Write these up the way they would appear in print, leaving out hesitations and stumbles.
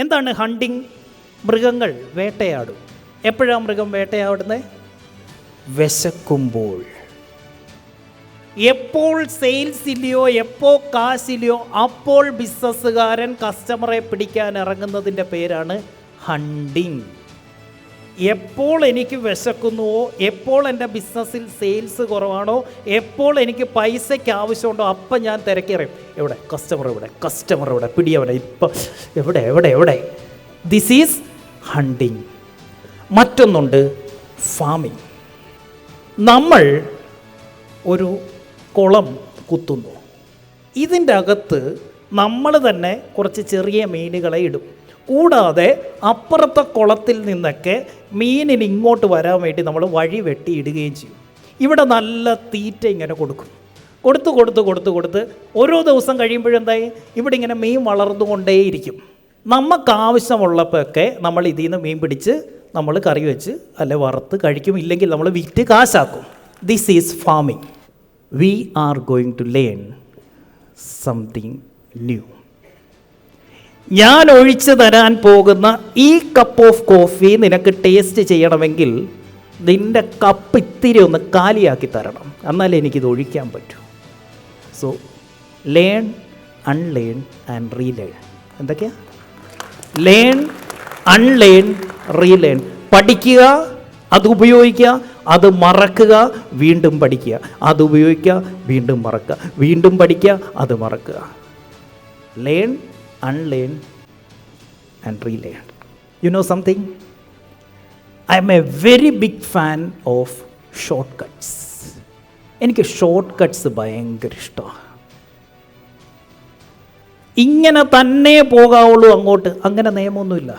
എന്താണ് ഹണ്ടിങ്? മൃഗങ്ങൾ വേട്ടയാടും. എപ്പോഴാണ് മൃഗം വേട്ടയാടുന്നത്? വിശക്കുമ്പോൾ. എപ്പോൾ സെയിൽസ് ഇല്ലയോ, എപ്പോൾ കാശില്ലയോ, അപ്പോൾ ബിസിനസ്സുകാരൻ കസ്റ്റമറെ പിടിക്കാൻ ഇറങ്ങുന്നതിൻ്റെ പേരാണ് ഹണ്ടിങ്. എപ്പോൾ എനിക്ക് വിശക്കുന്നുവോ, എപ്പോൾ എൻ്റെ ബിസിനസ്സിൽ സെയിൽസ് കുറവാണോ, എപ്പോൾ എനിക്ക് പൈസയ്ക്ക് ആവശ്യമുണ്ടോ, അപ്പം ഞാൻ തിരക്കിറയും. എവിടെ കസ്റ്റമർ, എവിടെ കസ്റ്റമർ, എവിടെ പിടിയവിടെ, ഇപ്പം എവിടെ എവിടെ എവിടെ. This is hunting. മറ്റൊന്നുണ്ട് ഫാമിങ്. നമ്മൾ ഒരു കുളം കുത്തുന്നു. ഇതിൻ്റെ അകത്ത് നമ്മൾ തന്നെ കുറച്ച് ചെറിയ മീനുകളെ ഇടും. കൂടാതെ അപ്പുറത്തെ കുളത്തിൽ നിന്നൊക്കെ മീനിന് ഇങ്ങോട്ട് വരാൻ വേണ്ടി നമ്മൾ വഴി വെട്ടി ഇടുകയും ചെയ്യും. ഇവിടെ നല്ല തീറ്റ ഇങ്ങനെ കൊടുക്കും. കൊടുത്ത് ഓരോ ദിവസം കഴിയുമ്പോഴെന്തായി ഇവിടെ ഇങ്ങനെ മീൻ വളർന്നുകൊണ്ടേയിരിക്കും. നമുക്ക് ആവശ്യമുള്ളപ്പോഴൊക്കെ നമ്മൾ ഇതിൽ നിന്ന് മീൻ പിടിച്ച് നമ്മൾ കറി വെച്ച് അല്ലെ വറുത്ത് കഴിക്കും. ഇല്ലെങ്കിൽ നമ്മൾ വിറ്റ് കാശാക്കും. This is farming. We are going to learn something new. ഞാൻ ഒഴിച്ചു തരാൻ പോകുന്ന ഈ കപ്പ് ഓഫ് കോഫി നിനക്ക് ടേസ്റ്റ് ചെയ്യണമെങ്കിൽ നിൻ്റെ കപ്പ് ഇത്തിരി ഒന്ന് കാലിയാക്കി തരണം, എന്നാലേ എനിക്കിത് ഒഴിക്കാൻ പറ്റൂ. So learn, unlearn and relearn. എന്തൊക്കെയാ? Learn, unlearn, relearn. പഠിക്കുക, അത് ഉപയോഗിക്കുക, അത് മറക്കുക, വീണ്ടും പഠിക്കുക, അത് ഉപയോഗിക്കുക, വീണ്ടും മറക്കുക, വീണ്ടും പഠിക്കുക, അത് മറക്കുക. Learn, unlearn and relearn. You know something? I am a very big fan of shortcuts. എനിക്ക് ഷോർട്ട് കട്ട്സ് ഭയങ്കര ഇഷ്ടമാണ്. ഇങ്ങനെ തന്നെ പോകാവുള്ളൂ അങ്ങോട്ട്, അങ്ങനെ നിയമമൊന്നുമില്ല.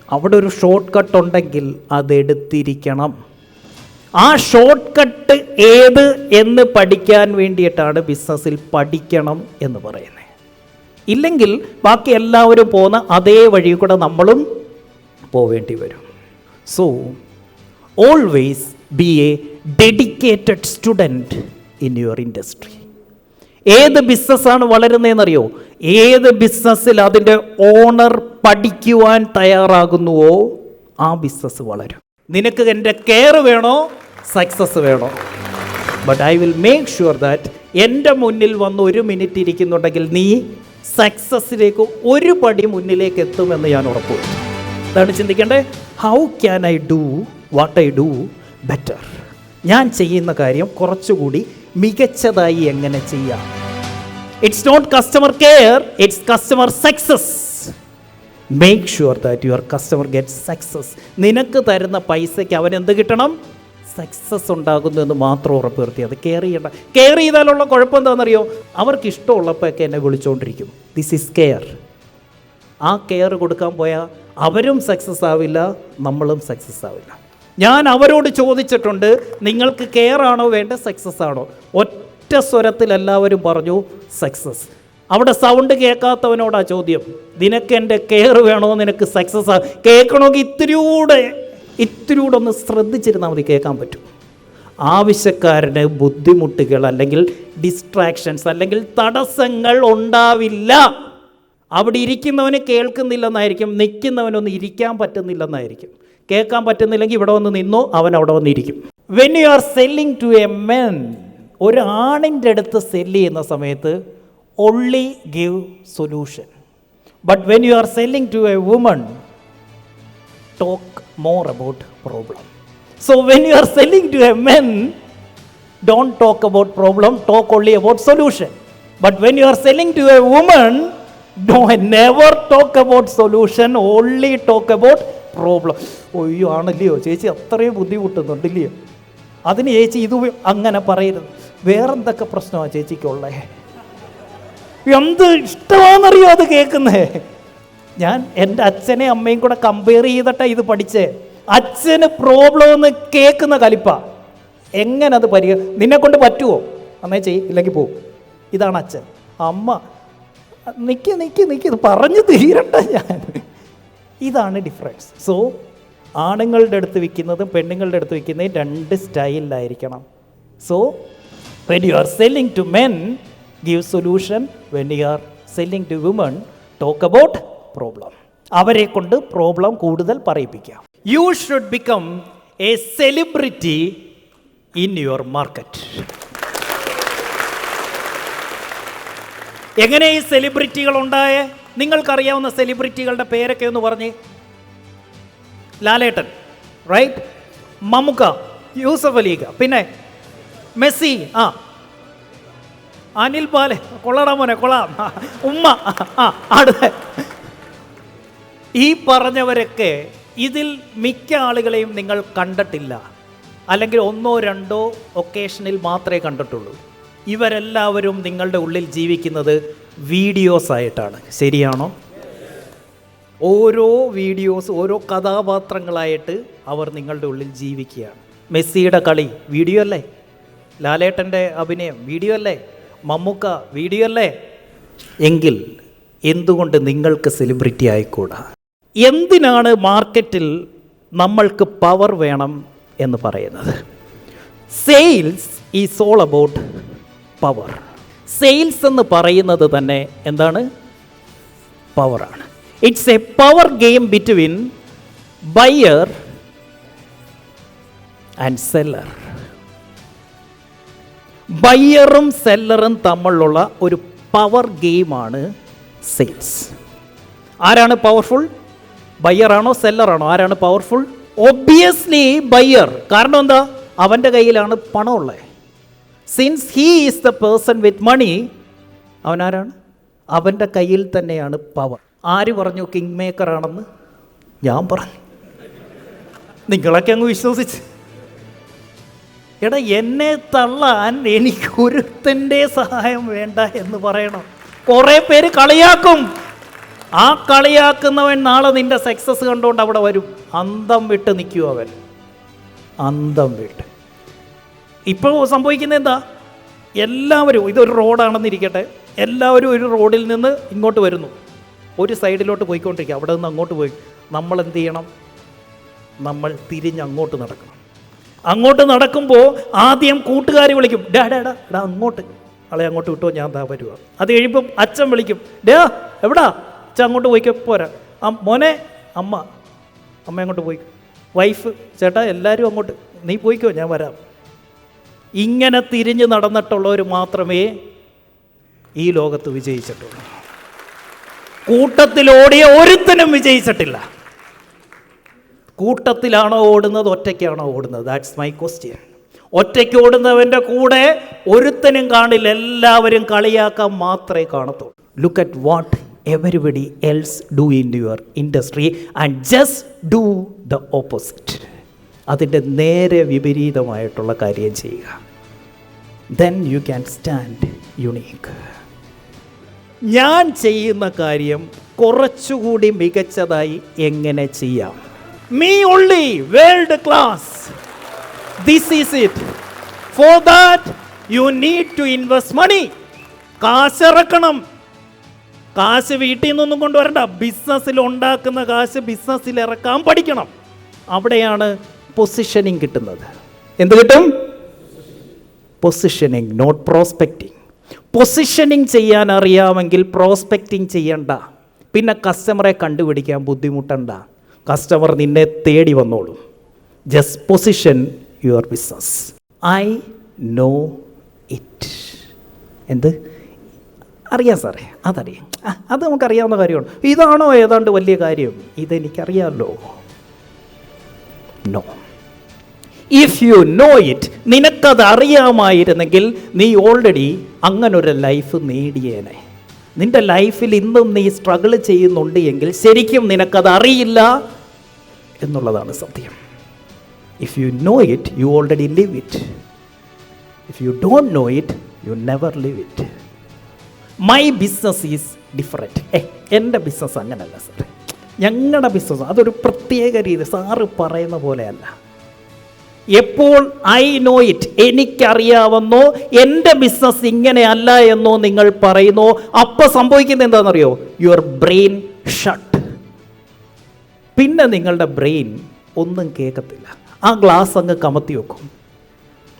അവിടെ ഒരു ഷോർട്ട് കട്ട് ഉണ്ടെങ്കിൽ അതെടുത്തിരിക്കണം. ആ ഷോർട്ട് കട്ട് ഏത് എന്ന് പഠിക്കാൻ വേണ്ടിയിട്ടാണ് ബിസിനസ്സിൽ പഠിക്കണം എന്ന് പറയുന്നത്. ഇല്ലെങ്കിൽ ബാക്കി എല്ലാവരും പോകുന്ന അതേ വഴി കൂടെ നമ്മളും പോവേണ്ടി വരും. So always be A dedicated student in your industry. ഏത് ബിസിനസ്സാണ് വളരുന്നതെന്നറിയോ? ഏത് ബിസിനസ്സിൽ അതിൻ്റെ ഓണർ പഠിക്കുവാൻ തയ്യാറാകുന്നുവോ ആ ബിസിനസ് വളരും. നിനക്ക് എൻ്റെ കെയർ വേണോ, സക്സസ് വേണോ? But I will make sure that എൻ്റെ മുന്നിൽ വന്ന് 1 മിനിറ്റ് ഇരിക്കുന്നുണ്ടെങ്കിൽ നീ സക്സസ്സിലേക്ക് ഒരു പടി മുന്നിലേക്ക് എത്തുമെന്ന് ഞാൻ ഉറപ്പുവരുത്തും. അതാണ് ചിന്തിക്കേണ്ടത്. How can I do what I do better? ഞാൻ ചെയ്യുന്ന കാര്യം കുറച്ചുകൂടി മികച്ചതായി എങ്ങനെ ചെയ്യാം? It's not customer care, it's customer success. Make sure that your customer gets success. നിനക്ക് തരുന്ന പൈസയ്ക്ക് അവൻ എന്ത് കിട്ടണം? സക്സസ് ഉണ്ടാകുന്നു എന്ന് മാത്രം ഉറപ്പ് വരുത്തി. അത് കെയർ ചെയ്യണ്ട. കെയർ ചെയ്താലുള്ള കുഴപ്പം എന്താണെന്നറിയോ? അവർക്ക് ഇഷ്ടമുള്ളപ്പോഴൊക്കെ എന്നെ വിളിച്ചുകൊണ്ടിരിക്കും. This is care. ആ കെയർ കൊടുക്കാൻ പോയാൽ അവരും സക്സസ് ആവില്ല, നമ്മളും സക്സസ് ആവില്ല. ഞാൻ അവരോട് ചോദിച്ചിട്ടുണ്ട്, നിങ്ങൾക്ക് കെയർ ആണോ വേണ്ട, സക്സസ് ആണോ? ഒറ്റ സ്വരത്തിൽ എല്ലാവരും പറഞ്ഞു സക്സസ്. അവിടെ സൗണ്ട് കേൾക്കാത്തവനോടാ ചോദ്യം, നിനക്ക് എൻ്റെ കെയർ വേണോ, നിനക്ക് സക്സസ് കേൾക്കണമെങ്കിൽ ഇത്തിരിയൂടെ ഒന്ന് ശ്രദ്ധിച്ചിരുന്നാൽ മതി, കേൾക്കാൻ പറ്റും. ആവശ്യക്കാരന് ബുദ്ധിമുട്ടുകൾ അല്ലെങ്കിൽ ഡിസ്ട്രാക്ഷൻസ് അല്ലെങ്കിൽ തടസ്സങ്ങൾ ഉണ്ടാവില്ല. അവിടെ ഇരിക്കുന്നവന് കേൾക്കുന്നില്ലെന്നായിരിക്കും, നിൽക്കുന്നവനൊന്ന് ഇരിക്കാൻ പറ്റുന്നില്ലെന്നായിരിക്കും. കേൾക്കാൻ പറ്റുന്നില്ലെങ്കിൽ ഇവിടെ വന്ന് നിന്നോ, അവൻ അവിടെ വന്നിരിക്കും. When you are selling to a men, ഒരു ആണിൻ്റെ അടുത്ത് സെല്ല് ചെയ്യുന്ന സമയത്ത് only give solution. But when you are selling to a woman, talk more about problem. So when you are selling to a man, don't talk about problem, talk only about solution. But when you are selling to a woman, never talk about solution, only talk about problem. ഒയ്യോ ആണല്ലയോ ചേച്ചി, അത്രയും ബുദ്ധിമുട്ടുന്നുണ്ടല്ലയോ, അതിന് ചേച്ചി ഇത് അങ്ങനെ പറയരുത്. വേറെന്തൊക്കെ പ്രശ്നമാണ് ചേച്ചിക്കുള്ളത്? എന്ത് ഇഷ്ടമാണെന്നറിയോ അത് കേൾക്കുന്നേ? ഞാൻ എൻ്റെ അച്ഛനെ അമ്മയും കൂടെ കമ്പയർ ചെയ്തിട്ടാണ് ഇത് പഠിച്ചേ. അച്ഛന് പ്രോബ്ലം ഒന്ന് കേൾക്കുന്ന കലിപ്പ. എങ്ങനെ അത് നിന്നെ കൊണ്ട് പറ്റുമോ? അന്നേ ചെയ്യും, ഇല്ലെങ്കിൽ പോവും. ഇതാണ് അച്ഛൻ. അമ്മ നിക്ക് പറഞ്ഞു തീരണ്ട ഞാൻ. ഇതാണ് ഡിഫറൻസ്. സോ ആണുങ്ങളുടെ അടുത്ത് വിൽക്കുന്നതും പെണ്ണുങ്ങളുടെ അടുത്ത് വിൽക്കുന്നതും 2 സ്റ്റൈലിലായിരിക്കണം. So when you are selling to men, give solution. When you are selling to women, talk about problem. അവരെ കൊണ്ട് പ്രോബ്ലം കൂടുതൽ പറയിപ്പിക്കാം. You should become a celebrity in your market. എങ്ങനെ ഈ സെലിബ്രിറ്റികൾ ഉണ്ടായേ? നിങ്ങൾക്കറിയാവുന്ന സെലിബ്രിറ്റികളുടെ പേരൊക്കെ ഒന്ന് പറഞ്ഞേ. ലാലേട്ടൻ, റൈറ്റ്? മമ്മുക്ക, യൂസഫ് അലീഖ, പിന്നെ മെസ്സി, അനിൽ പാലെ, കൊള്ളടാ മോനെ കൊള്ളാം, ഉമ്മ, അടുത്ത ഈ പറഞ്ഞവരൊക്കെ ഇതിൽ മിക്ക ആളുകളെയും നിങ്ങൾ കണ്ടിട്ടില്ല, അല്ലെങ്കിൽ ഒന്നോ രണ്ടോ ഒക്കേഷനിൽ മാത്രമേ കണ്ടിട്ടുള്ളൂ. ഇവരെല്ലാവരും നിങ്ങളുടെ ഉള്ളിൽ ജീവിക്കുന്നത് വീഡിയോസ് ആയിട്ടാണ്. ശരിയാണോ? ഓരോ വീഡിയോസ്, ഓരോ കഥാപാത്രങ്ങളായിട്ട് അവർ നിങ്ങളുടെ ഉള്ളിൽ ജീവിക്കുകയാണ്. മെസ്സിയുടെ കളി വീഡിയോ അല്ലേ? ലാലേട്ടൻ്റെ അഭിനയം വീഡിയോ അല്ലേ? മമ്മൂക്ക വീഡിയോ അല്ലേ? എങ്കിൽ എന്തുകൊണ്ട് നിങ്ങൾക്ക് സെലിബ്രിറ്റി ആയിക്കൂടാ? എന്തിനാണ് മാർക്കറ്റിൽ നമ്മൾക്ക് പവർ വേണം എന്ന് പറയുന്നത്? Sales is all about power. Sales എന്ന് പറയുന്നത് തന്നെ എന്താണ്? പവറാണ്. It's a power game between buyer and seller. ബയ്യറും സെല്ലറും തമ്മിലുള്ള ഒരു പവർ ഗെയിമാണ് സെയിൽസ്. ആരാണ് പവർഫുൾ? ബയ്യറാണോ സെല്ലറാണോ? ആരാണ് പവർഫുൾ? Obviously buyer. കാരണം എന്താ? അവൻ്റെ കയ്യിലാണ് പണമുള്ളത്. Since he is the person with money, അവനാരാണ്? അവൻ്റെ കയ്യിൽ തന്നെയാണ് പവർ. ആര് പറഞ്ഞു കിങ് മേക്കർ ആണെന്ന്? ഞാൻ പറഞ്ഞു. നിങ്ങളൊക്കെ അങ്ങ് വിശ്വസിച്ച്. എടാ, എന്നെ തള്ളാൻ എനിക്കൊരുത്തൻ്റെ സഹായം വേണ്ട എന്ന് പറയണം. കുറേ പേര് കളിയാക്കും. ആ കളിയാക്കുന്നവൻ നാളെ നിൻ്റെ സക്സസ് കണ്ടുകൊണ്ട് അവിടെ വരും. അന്തം വിട്ട് നിൽക്കും അവൻ, അന്തം വിട്ട്. ഇപ്പോൾ സംഭവിക്കുന്നത് എന്താ? എല്ലാവരും, ഇതൊരു റോഡാണെന്നിരിക്കട്ടെ, എല്ലാവരും ഒരു റോഡിൽ നിന്ന് ഇങ്ങോട്ട് വരുന്നു, ഒരു സൈഡിലോട്ട് പോയിക്കൊണ്ടിരിക്കുക. അവിടെ നിന്ന് അങ്ങോട്ട് പോയി. നമ്മൾ എന്ത് ചെയ്യണം? നമ്മൾ തിരിഞ്ഞ് അങ്ങോട്ട് നടക്കണം. അങ്ങോട്ട് നടക്കുമ്പോൾ ആദ്യം കൂട്ടുകാർ വിളിക്കും, ഡാ ഡാ ഡാ ഡാ അങ്ങോട്ട്, ആളെ അങ്ങോട്ട് വിട്ടോ, ഞാൻ ദാ വരുക. അത് കഴിയുമ്പം അച്ഛൻ വിളിക്കും, ഡാ എവിടാ അച്ഛൻ, അങ്ങോട്ട് പോയിക്കോ, പോരാ മോനെ, അമ്മ അങ്ങോട്ട് പോയിക്കോ, വൈഫ്, ചേട്ടാ എല്ലാവരും അങ്ങോട്ട്, നീ പോയിക്കോ, ഞാൻ വരാം. ഇങ്ങനെ തിരിഞ്ഞ് നടന്നിട്ടുള്ളവർ മാത്രമേ ഈ ലോകത്ത് വിജയിച്ചിട്ടുള്ളൂ. കൂട്ടത്തിലോടിയ ഒരുത്തനും വിജയിച്ചിട്ടില്ല. കൂട്ടത്തിലാണോ ഓടുന്നത്, ഒറ്റയ്ക്കാണോ ഓടുന്നത്? That's my question. ഒറ്റയ്ക്ക് ഓടുന്നവൻ്റെ കൂടെ ഒരുത്തനും കാണില്ല, എല്ലാവരും കളിയാക്കാൻ മാത്രമേ കാണത്തുള്ളൂ. Look at what everybody else do in your industry and just do the opposite. അതിൻ്റെ നേരെ വിപരീതമായിട്ടുള്ള കാര്യം ചെയ്യുക. Then you can stand unique. ഞാൻ ചെയ്യുന്ന കാര്യം കുറച്ചുകൂടി മികച്ചതായി എങ്ങനെ ചെയ്യാം? Me only, world class. This is it. For that, you need to invest money. കാശ് ഇറക്കണം. കാശ് വീട്ടിൽ നിന്നൊന്നും കൊണ്ടുവരണ്ട. ബിസിനസ്സിൽ ഉണ്ടാക്കുന്ന കാശ് ബിസിനസ്സിൽ ഇറക്കാൻ പഠിക്കണം. അവിടെയാണ് പൊസിഷനിങ് കിട്ടുന്നത്. എന്ത് കിട്ടും? Positioning, not prospecting. പൊസിഷനിങ് ചെയ്യാൻ അറിയാമെങ്കിൽ പ്രോസ്പെക്റ്റിംഗ് ചെയ്യണ്ട. പിന്നെ കസ്റ്റമറെ കണ്ടുപിടിക്കാൻ ബുദ്ധിമുട്ടണ്ട. കസ്റ്റമർ നിന്നെ തേടി വന്നോളും. Just position your business. I know it. എന്ത് അറിയാം സാറേ? അതറിയാം, അത് നമുക്കറിയാവുന്ന കാര്യമാണ്. ഇതാണോ ഏതാണ്ട് വലിയ കാര്യം? ഇതെനിക്കറിയാമല്ലോ. No. If you know it, നിനക്കത് അറിയാമായിരുന്നെങ്കിൽ നീ ഓൾറെഡി അങ്ങനൊരു ലൈഫ് നേടിയേനെ. നിൻ്റെ ലൈഫിൽ ഇന്നും നീ സ്ട്രഗിൾ ചെയ്യുന്നുണ്ട് എങ്കിൽ ശരിക്കും നിനക്കത് അറിയില്ല എന്നുള്ളതാണ് സത്യം. If you know it, you already live it. If you don't know it, you never live it. My business is different. എൻ്റെ ബിസിനസ് അങ്ങനെയല്ല സാർ, ഞങ്ങളുടെ ബിസിനസ് അതൊരു പ്രത്യേക രീതി, സാറ് പറയുന്ന പോലെയല്ല. എപ്പോൾ ഐ നോ ഇറ്റ്, എനിക്കറിയാവുന്നോ, എൻ്റെ ബിസിനസ് ഇങ്ങനെയല്ല എന്നോ നിങ്ങൾ പറയുന്നോ, അപ്പോൾ സംഭവിക്കുന്നത് എന്താണെന്നറിയോ? Your brain shut. പിന്നെ നിങ്ങളുടെ ബ്രെയിൻ ഒന്നും കേൾക്കത്തില്ല. ആ ഗ്ലാസ് അങ്ങ് കമത്തി വെക്കും.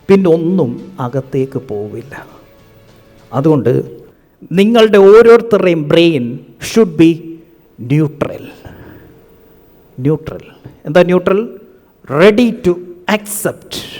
പിന്നെ ഒന്നും അകത്തേക്ക് പോവില്ല. അതുകൊണ്ട് നിങ്ങളുടെ ഓരോരുത്തരുടെയും brain should be neutral. Neutral എന്താ ന്യൂട്രൽ? Ready to accept